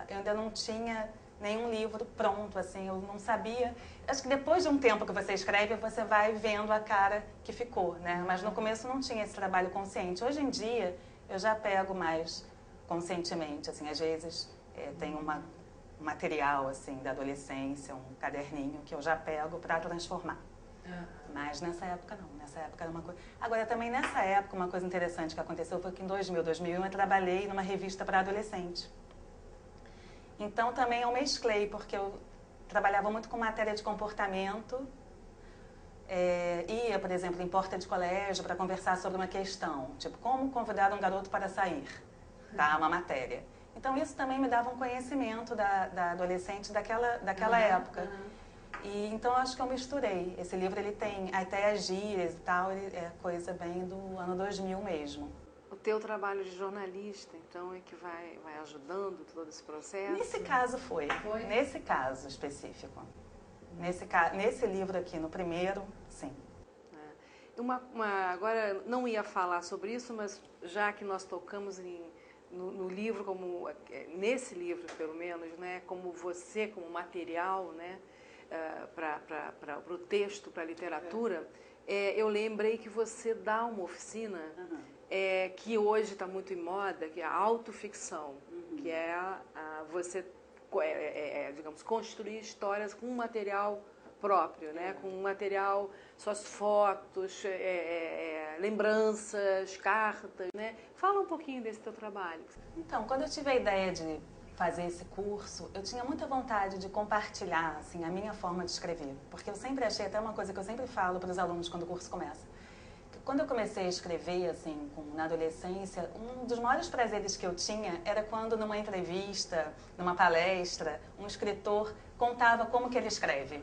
eu ainda não tinha nenhum livro pronto, assim, eu não sabia. Acho que depois de um tempo que você escreve, você vai vendo a cara que ficou, né? Mas no começo não tinha esse trabalho consciente. Hoje em dia, eu já pego mais conscientemente, assim, às vezes tem um material, assim, da adolescência, um caderninho que eu já pego para transformar. Mas nessa época não, nessa época era uma coisa... Agora, também nessa época, uma coisa interessante que aconteceu foi que em 2000, 2001, eu trabalhei numa revista para adolescente. Então, também eu mesclei, porque eu trabalhava muito com matéria de comportamento, ia, por exemplo, em porta de colégio para conversar sobre uma questão, tipo, como convidar um garoto para sair, tá? Uma matéria. Então, isso também me dava um conhecimento da adolescente daquela época. E, então, acho que eu misturei. Esse livro, ele tem até as gírias e tal, é coisa bem do ano 2000 mesmo. O teu trabalho de jornalista, então, é que vai ajudando todo esse processo? Nesse caso foi. Nesse caso específico. Nesse livro aqui, no primeiro, sim. Agora, não ia falar sobre isso, mas já que nós tocamos no livro, nesse livro, pelo menos, né, como você, como material, né, para o texto, para a literatura, eu lembrei que você dá uma oficina que hoje está muito em moda, que é a autoficção, que é você, digamos, construir histórias com um material próprio, né? Com um material, suas fotos, lembranças, cartas, né? Fala um pouquinho desse teu trabalho. Então, quando eu tive a ideia de fazer esse curso, eu tinha muita vontade de compartilhar, assim, a minha forma de escrever, porque eu sempre achei, até uma coisa que eu sempre falo para os alunos quando o curso começa, que quando eu comecei a escrever, assim, na adolescência, um dos maiores prazeres que eu tinha era quando, numa entrevista, numa palestra, um escritor contava como que ele escreve,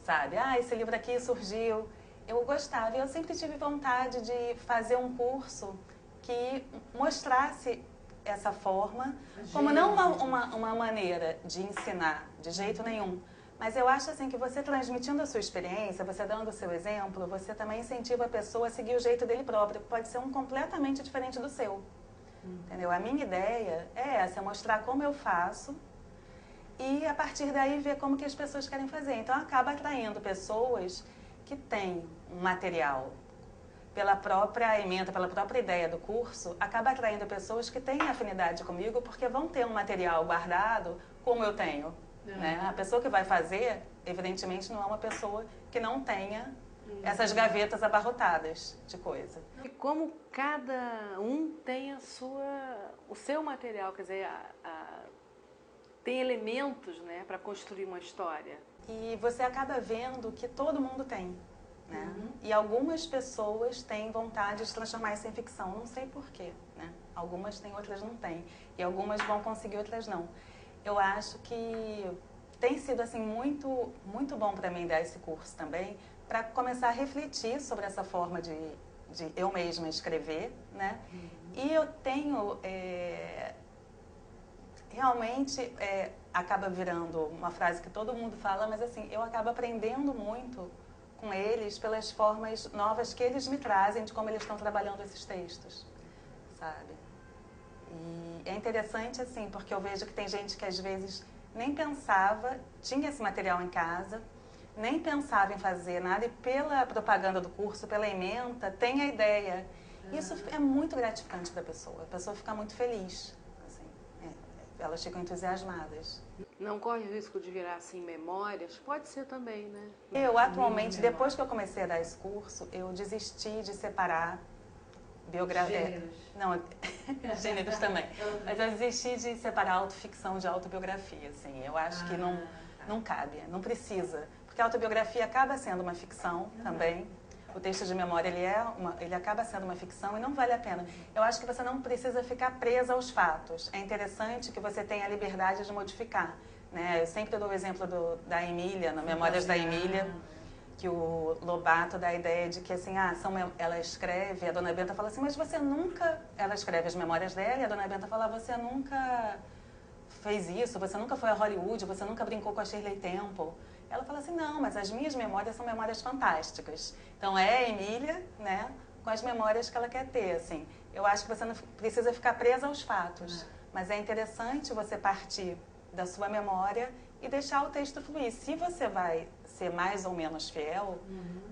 sabe? Ah, esse livro aqui surgiu. Eu gostava e eu sempre tive vontade de fazer um curso que mostrasse essa forma, como não uma maneira de ensinar, de jeito nenhum. Mas eu acho assim que você transmitindo a sua experiência, você dando o seu exemplo, você também incentiva a pessoa a seguir o jeito dele próprio, que pode ser um completamente diferente do seu. Entendeu? A minha ideia é essa, é mostrar como eu faço e a partir daí ver como que as pessoas querem fazer. Então acaba atraindo pessoas que têm um material pela própria ementa, pela própria ideia do curso, acaba atraindo pessoas que têm afinidade comigo porque vão ter um material guardado como eu tenho. Né? A pessoa que vai fazer, evidentemente, não é uma pessoa que não tenha essas gavetas abarrotadas de coisa. E como cada um tem o seu material, quer dizer, tem elementos, né, para construir uma história. E você acaba vendo que todo mundo tem. Né? E algumas pessoas têm vontade de transformar isso em ficção, não sei porquê. Né? Algumas têm, outras não têm. E algumas vão conseguir, outras não. Eu acho que tem sido assim muito, muito bom para mim dar esse curso também, para começar a refletir sobre essa forma de eu mesma escrever, né? E eu tenho, realmente, acaba virando uma frase que todo mundo fala, mas assim, eu acabo aprendendo muito com eles pelas formas novas que eles me trazem de como eles estão trabalhando esses textos, sabe? E é interessante, assim, porque eu vejo que tem gente que às vezes nem pensava, tinha esse material em casa, nem pensava em fazer nada e pela propaganda do curso, pela ementa, tem a ideia. Isso é muito gratificante para a pessoa fica muito feliz, assim, elas ficam entusiasmadas. Não corre o risco de virar, assim, memórias? Pode ser também, né? Eu, atualmente, depois que eu comecei a dar esse curso, eu desisti de separar Gêneros. Não, gêneros também. Mas eu desisti de separar autoficção de autobiografia, assim. Eu acho que não cabe, não precisa. Porque a autobiografia acaba sendo uma ficção também. O texto de memória, ele acaba sendo uma ficção e não vale a pena. Eu acho que você não precisa ficar presa aos fatos. É interessante que você tenha a liberdade de modificar. Né? Eu sempre dou o exemplo da Emília, no Memórias da Emília, que o Lobato dá a ideia de que assim, ela escreve, a Dona Benta fala assim, mas você nunca... Ela escreve as memórias dela e a Dona Benta fala, você nunca fez isso, você nunca foi a Hollywood, você nunca brincou com a Shirley Temple. Ela fala assim, não, mas as minhas memórias são memórias fantásticas. Então é a Emília, né, com as memórias que ela quer ter, assim. Eu acho que você não precisa ficar presa aos fatos, mas é interessante você partir da sua memória e deixar o texto fluir. Se você vai ser mais ou menos fiel,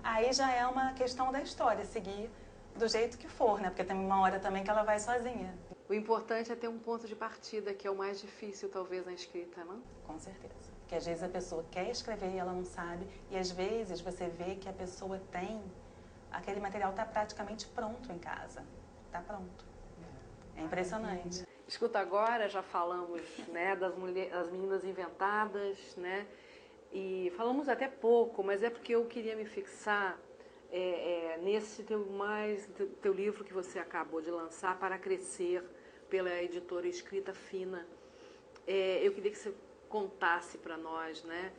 aí já é uma questão da história, seguir do jeito que for, né? Porque tem uma hora também que ela vai sozinha. O importante é ter um ponto de partida, que é o mais difícil, talvez, na escrita, não? Com certeza. Porque às vezes a pessoa quer escrever e ela não sabe, e às vezes você vê que a pessoa tem, aquele material está praticamente pronto em casa. Está pronto. É impressionante. Escuta, agora já falamos, né, das meninas inventadas, né? E falamos até pouco, mas é porque eu queria me fixar nesse teu livro que você acabou de lançar, Para Crescer, pela editora Escrita Fina. Eu queria que você contasse para nós, né?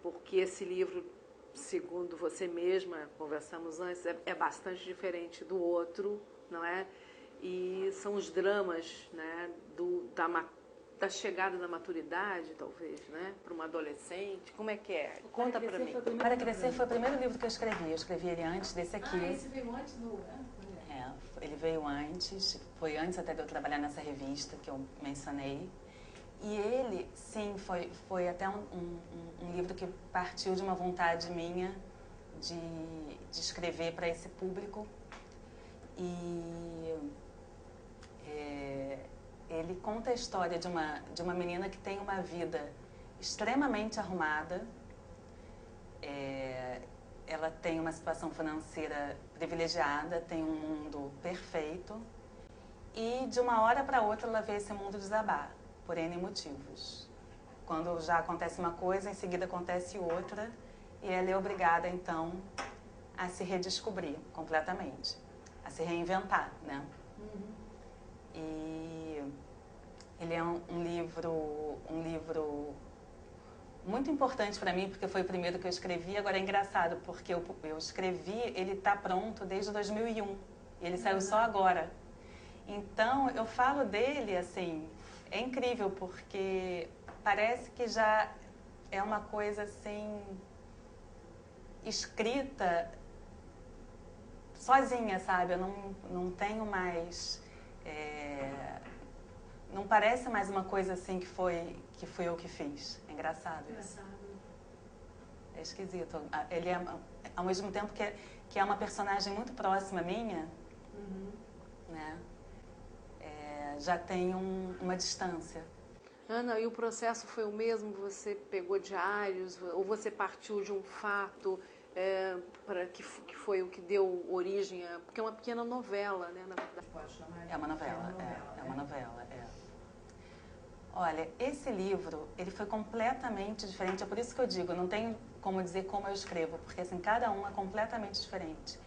Porque esse livro, segundo você mesma, conversamos antes, é bastante diferente do outro, não é? E são os dramas, né, da chegada da maturidade, talvez, né, para uma adolescente. Como é que é? Conta para mim. Para Crescer foi o primeiro livro que eu escrevi. Eu escrevi ele antes desse aqui. Esse veio antes do... Ele veio antes, foi antes até de eu trabalhar nessa revista que eu mencionei. E ele, sim, foi até um livro que partiu de uma vontade minha de escrever para esse público. E ele conta a história de uma menina que tem uma vida extremamente arrumada. Ela tem uma situação financeira privilegiada, tem um mundo perfeito. E de uma hora para outra ela vê esse mundo desabar, por N motivos. Quando já acontece uma coisa, em seguida acontece outra. E ela é obrigada, então, a se redescobrir completamente. se reinventar, né? E ele é um livro muito importante para mim, porque foi o primeiro que eu escrevi. Agora é engraçado, porque eu escrevi, ele está pronto desde 2001, e ele saiu só agora. Então, eu falo dele, assim, é incrível, porque parece que já é uma coisa, assim, escrita sozinha, sabe? Eu não tenho mais... não parece mais uma coisa, assim, que fui eu que fiz. É engraçado isso. É esquisito. Ele é, ao mesmo tempo que é uma personagem muito próxima minha, né? Já tem uma distância. Ana, e o processo foi o mesmo? Você pegou diários ou você partiu de um fato que foi o que deu origem a... Porque é uma pequena novela, né? Na verdade. Pode chamar de... É uma novela. Olha, esse livro, ele foi completamente diferente. É por isso que eu digo, não tenho como dizer como eu escrevo, porque assim, cada um é completamente diferente.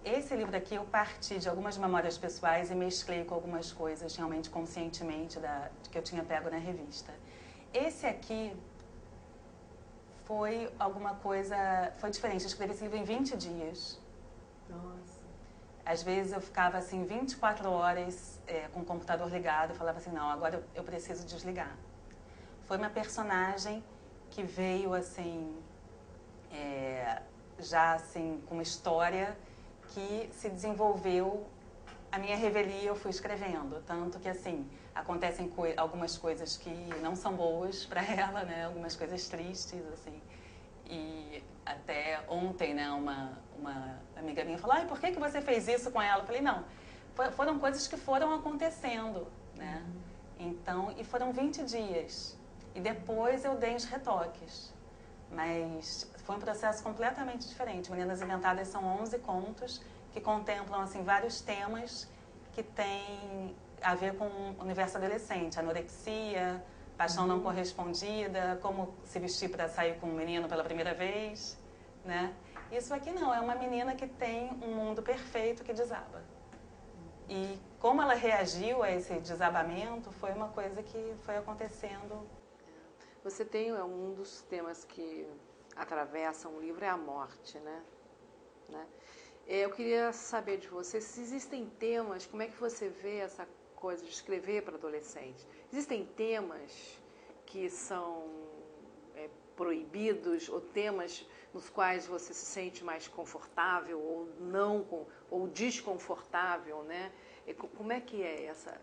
Esse livro aqui, eu parti de algumas memórias pessoais e mesclei com algumas coisas realmente conscientemente que eu tinha pego na revista. Esse aqui foi alguma coisa... Foi diferente. Eu escrevi esse livro em 20 dias. Nossa. Às vezes eu ficava assim 24 horas com o computador ligado e falava assim, não, agora eu preciso desligar. Foi uma personagem que veio assim, já assim, com uma história que se desenvolveu. A minha revelia eu fui escrevendo, tanto que assim, acontecem algumas coisas que não são boas para ela, né? Algumas coisas tristes, assim. E até ontem, né, uma amiga minha falou, por que você fez isso com ela? Eu falei, não, foram coisas que foram acontecendo, né? Então, e foram 20 dias. E depois eu dei os retoques. Mas foi um processo completamente diferente. Meninas Inventadas são 11 contos que contemplam, assim, vários temas que têm a ver com o universo adolescente. Anorexia, paixão não correspondida, como se vestir para sair com um menino pela primeira vez, né? Isso aqui não, é uma menina que tem um mundo perfeito que desaba. E como ela reagiu a esse desabamento foi uma coisa que foi acontecendo. Você tem um dos temas que atravessam o livro é a morte, né? Eu queria saber de você se existem temas, como é que você vê essa coisa de escrever para adolescentes? Existem temas que são proibidos ou temas nos quais você se sente mais confortável ou não, ou desconfortável, né? Como é que é essa...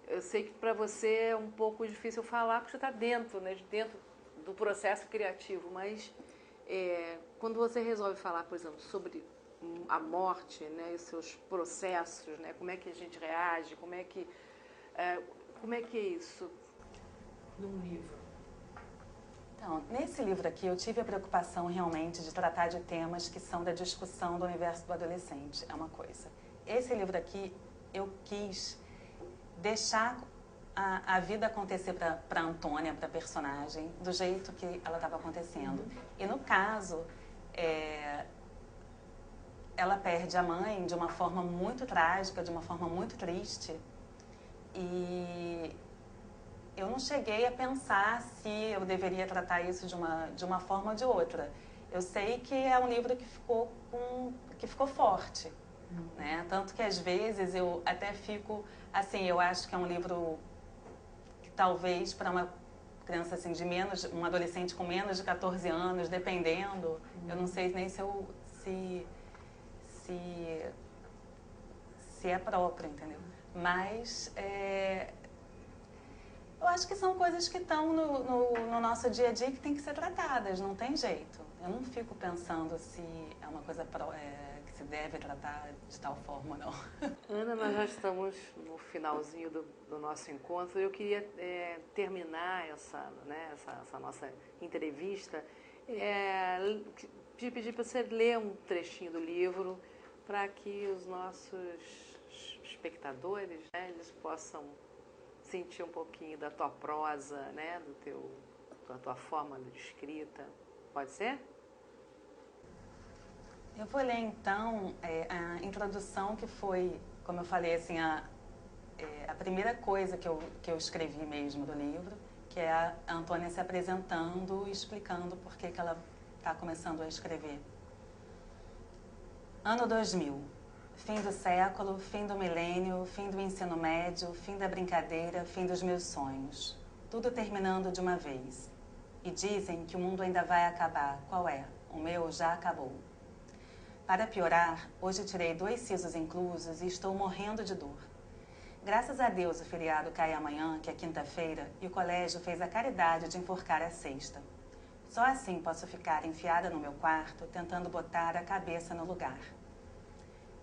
Eu sei que para você é um pouco difícil falar porque você está dentro, né? Dentro do processo criativo, mas quando você resolve falar, por exemplo, sobre a morte, né, e seus processos, né, como é que a gente reage, como é que é isso num livro? Então, nesse livro aqui eu tive a preocupação realmente de tratar de temas que são da discussão do universo do adolescente, é uma coisa. Esse livro aqui eu quis deixar a vida acontecer para Antônia, para a personagem, do jeito que ela estava acontecendo. E no caso, ela perde a mãe de uma forma muito trágica, de uma forma muito triste. E eu não cheguei a pensar se eu deveria tratar isso de uma forma ou de outra. Eu sei que é um livro que ficou forte, né? Tanto que às vezes eu até fico assim, eu acho que é um livro que talvez para uma criança assim um adolescente com menos de 14 anos, dependendo, eu não sei nem se é próprio, entendeu? Mas eu acho que são coisas que estão no nosso dia a dia que tem que ser tratadas, não tem jeito. Eu não fico pensando se é uma coisa que se deve tratar de tal forma ou não. Ana, nós já estamos no finalzinho do nosso encontro. Eu queria terminar essa nossa entrevista de pedir para você ler um trechinho do livro para que os nossos espectadores, né, eles possam sentir um pouquinho da tua prosa, né, da tua forma de escrita. Pode ser? Eu vou ler, então, a introdução que foi, como eu falei, assim, a primeira coisa que eu escrevi mesmo do livro, que é a Antônia se apresentando e explicando por que ela está começando a escrever. Ano 2000. Fim do século, fim do milênio, fim do ensino médio, fim da brincadeira, fim dos meus sonhos. Tudo terminando de uma vez. E dizem que o mundo ainda vai acabar. Qual é? O meu já acabou. Para piorar, hoje tirei 2 sisos inclusos e estou morrendo de dor. Graças a Deus o feriado cai amanhã, que é quinta-feira, e o colégio fez a caridade de enforcar a sexta. Só assim posso ficar enfiada no meu quarto, tentando botar a cabeça no lugar.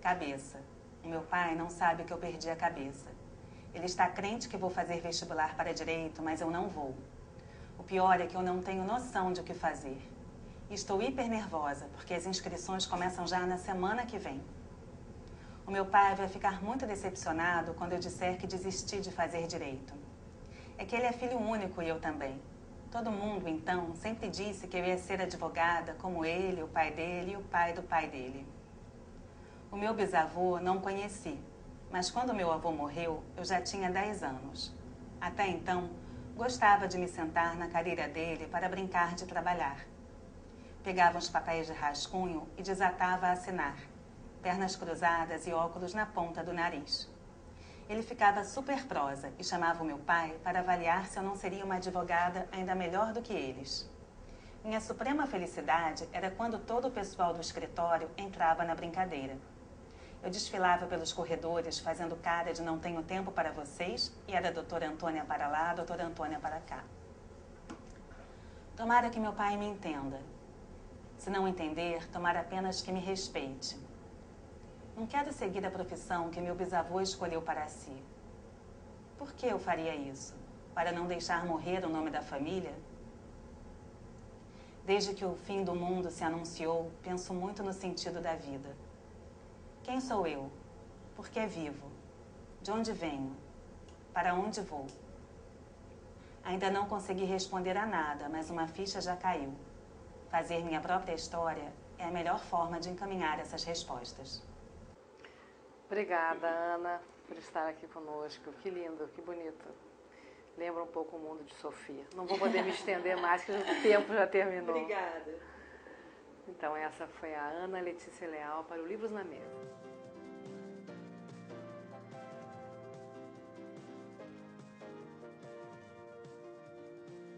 Cabeça. O meu pai não sabe que eu perdi a cabeça. Ele está crente que vou fazer vestibular para direito, mas eu não vou. O pior é que eu não tenho noção de o que fazer. Estou hiper nervosa, porque as inscrições começam já na semana que vem. O meu pai vai ficar muito decepcionado quando eu disser que desisti de fazer direito. É que ele é filho único e eu também. Todo mundo, então, sempre disse que eu ia ser advogada, como ele, o pai dele e o pai do pai dele. O meu bisavô não conheci, mas quando meu avô morreu, eu já tinha 10 anos. Até então, gostava de me sentar na cadeira dele para brincar de trabalhar. Pegava uns papéis de rascunho e desatava a assinar, pernas cruzadas e óculos na ponta do nariz. Ele ficava super prosa e chamava o meu pai para avaliar se eu não seria uma advogada ainda melhor do que eles. Minha suprema felicidade era quando todo o pessoal do escritório entrava na brincadeira. Eu desfilava pelos corredores fazendo cara de não tenho tempo para vocês e era a doutora Antônia para lá, a doutora Antônia para cá. Tomara que meu pai me entenda. Se não entender, tomara apenas que me respeite. Não quero seguir a profissão que meu bisavô escolheu para si. Por que eu faria isso? Para não deixar morrer o nome da família? Desde que o fim do mundo se anunciou, penso muito no sentido da vida. Quem sou eu? Por que vivo? De onde venho? Para onde vou? Ainda não consegui responder a nada, mas uma ficha já caiu. Fazer minha própria história é a melhor forma de encaminhar essas respostas. Obrigada, Ana, por estar aqui conosco. Que lindo, que bonito. Lembra um pouco o mundo de Sofia. Não vou poder me estender mais, que o tempo já terminou. Obrigada. Então, essa foi a Ana Letícia Leal para o Livros na Mesa.